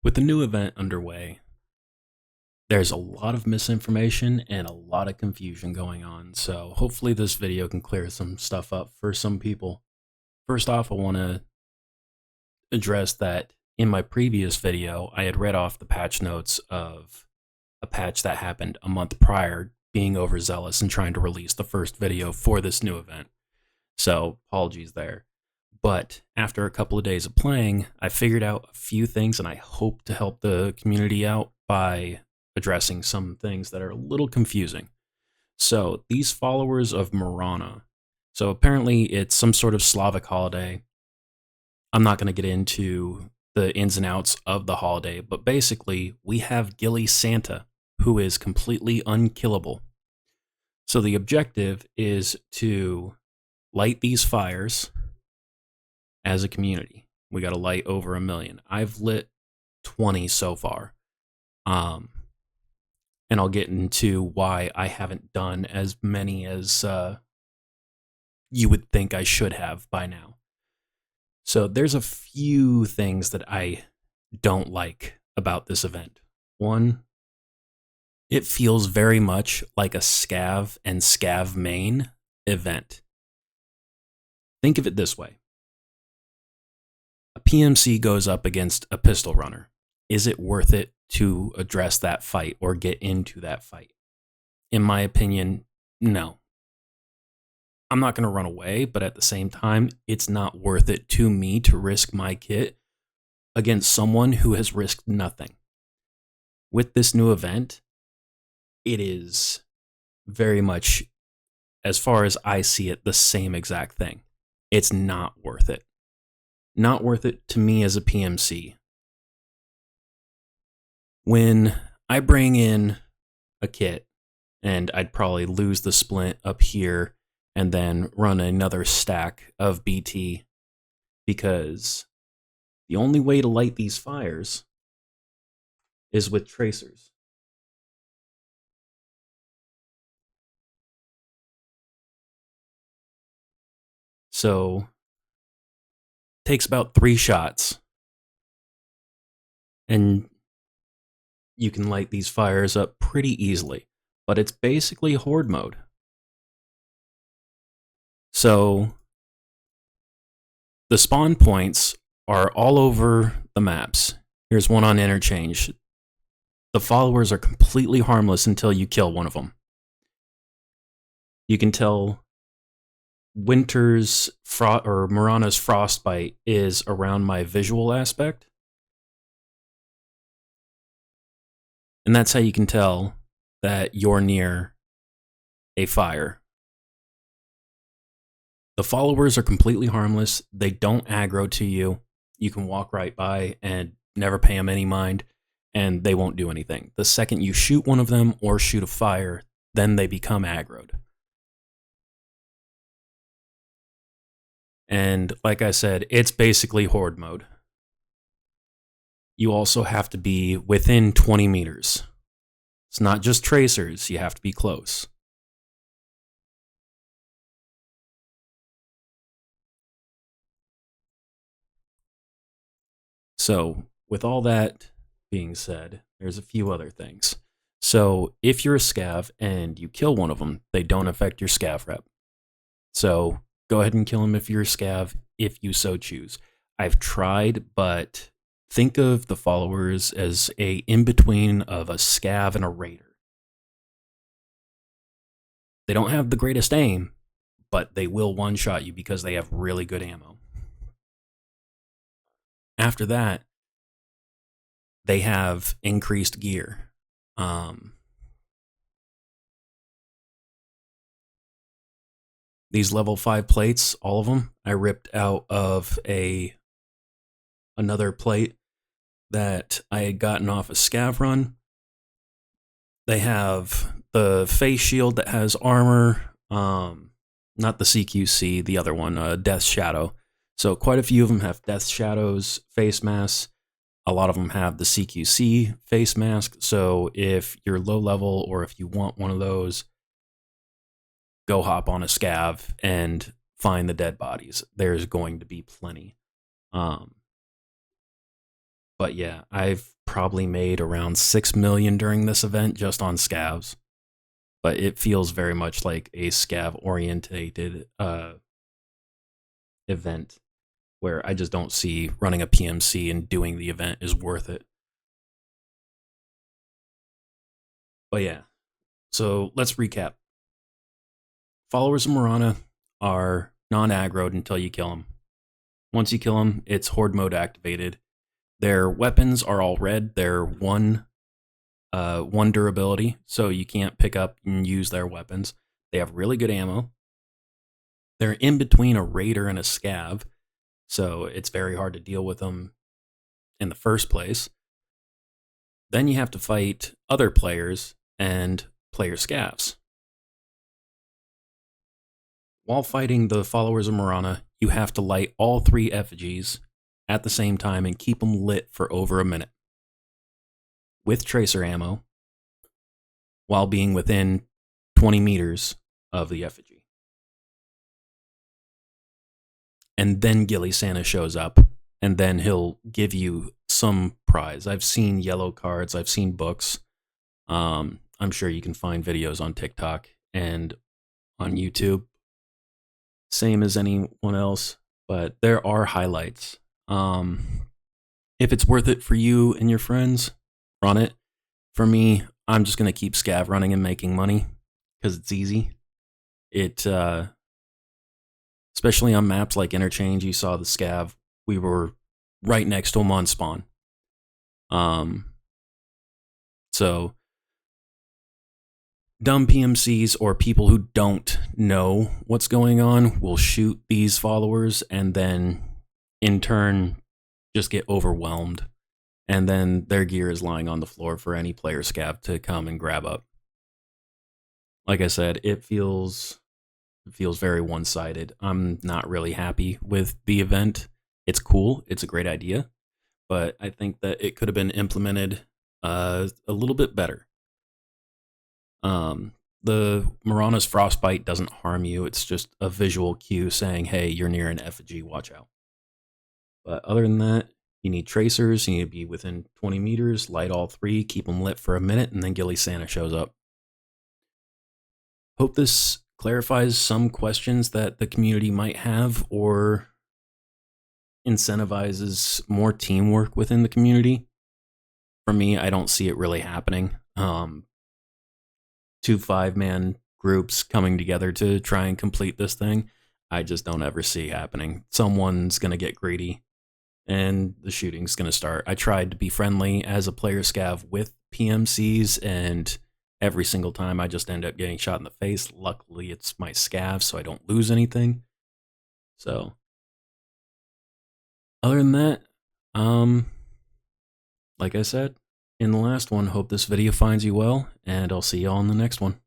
With the new event underway, there's a lot of misinformation and a lot of confusion going on, so hopefully this video can clear some stuff up for some people. First off, I want to address that in my previous video, I had read off the patch notes of a patch that happened a month prior, being overzealous and trying to release the first video for this new event. So, apologies there. But after a couple of days of playing, I figured out a few things, and I hope to help the community out by addressing some things that are a little confusing. So, these followers of Marana, so apparently it's some sort of Slavic holiday. I'm not going to get into the ins and outs of the holiday, but basically, we have Gilly Santa, who is completely unkillable. So, the objective is to light these fires as a community. We got to light over 1 million. I've lit 20 so far. And I'll get into why I haven't done as many as you would think I should have by now. So there's a few things that I don't like about this event. One, it feels very much like a scav and scav main event. Think of it this way. A PMC goes up against a pistol runner. Is it worth it to address that fight or get into that fight? In my opinion, no. I'm not going to run away, but at the same time, it's not worth it to me to risk my kit against someone who has risked nothing. With this new event, it is very much, as far as I see it, the same exact thing. It's not worth it. Not worth it to me as a PMC. When I bring in a kit, and I'd probably lose the splint up here and then run another stack of BT, because the only way to light these fires is with tracers. So, takes about 3 shots, and you can light these fires up pretty easily, but it's basically horde mode. So, the spawn points are all over the maps. Here's one on Interchange. The followers are completely harmless until you kill one of them. You can tell Winter's or Marana's frostbite is around my visual aspect. And that's how you can tell that you're near a fire. The followers are completely harmless. They don't aggro to you. You can walk right by and never pay them any mind, and they won't do anything. The second you shoot one of them or shoot a fire, then they become aggroed. And like I said, it's basically horde mode. You also have to be within 20 meters. It's not just tracers, you have to be close. So, with all that being said, there's a few other things. So, if you're a scav and you kill one of them, they don't affect your scav rep. So, go ahead and kill him if you're a scav, if you so choose. I've tried, but think of the followers as a in-between of a scav and a raider. They don't have the greatest aim, but they will one-shot you because they have really good ammo. After that, they have increased gear. These level 5 plates, all of them, I ripped out of another plate that I had gotten off a scav run. They have the face shield that has armor, not the CQC, the other one, Death Shadow. So quite a few of them have Death Shadow's face masks. A lot of them have the CQC face mask. So if you're low level or if you want one of those, go hop on a scav and find the dead bodies. There's going to be plenty. But yeah, I've probably made around 6 million during this event just on scavs. But it feels very much like a scav orientated event where I just don't see running a PMC and doing the event is worth it. But yeah, so let's recap. Followers of Mirana are non-aggroed until you kill them. Once you kill them, it's horde mode activated. Their weapons are all red. They're one durability, so you can't pick up and use their weapons. They have really good ammo. They're in between a raider and a scav, so it's very hard to deal with them in the first place. Then you have to fight other players and player scavs. While fighting the followers of Mirana, you have to light all 3 effigies at the same time and keep them lit for over a minute with tracer ammo while being within 20 meters of the effigy. And then Ghillie Santa shows up, and then he'll give you some prize. I've seen yellow cards, I've seen books. I'm sure you can find videos on TikTok and on YouTube, same as anyone else, but there are highlights. If it's worth it for you and your friends, run it. For me, I'm just going to keep scav running and making money because it's easy. Especially on maps like Interchange, you saw the scav. We were right next to him on spawn. So dumb PMCs or people who don't know what's going on will shoot these followers and then in turn just get overwhelmed. And then their gear is lying on the floor for any player scav to come and grab up. Like I said, it feels very one-sided. I'm not really happy with the event. It's cool. It's a great idea. But I think that it could have been implemented a little bit better. The Mirana's Frostbite doesn't harm you. It's just a visual cue saying, hey, you're near an effigy, watch out. But other than that, you need tracers. You need to be within 20 meters, light all 3, keep them lit for a minute, and then Ghillie Santa shows up. Hope this clarifies some questions that the community might have or incentivizes more teamwork within the community. For me, I don't see it really happening. 2 5-man groups coming together to try and complete this thing, I just don't ever see happening. Someone's going to get greedy and the shooting's going to start. I tried to be friendly as a player scav with PMCs, and every single time I just end up getting shot in the face. Luckily, it's my scav, so I don't lose anything. So, other than that, like I said in the last one, hope this video finds you well, and I'll see y'all in the next one.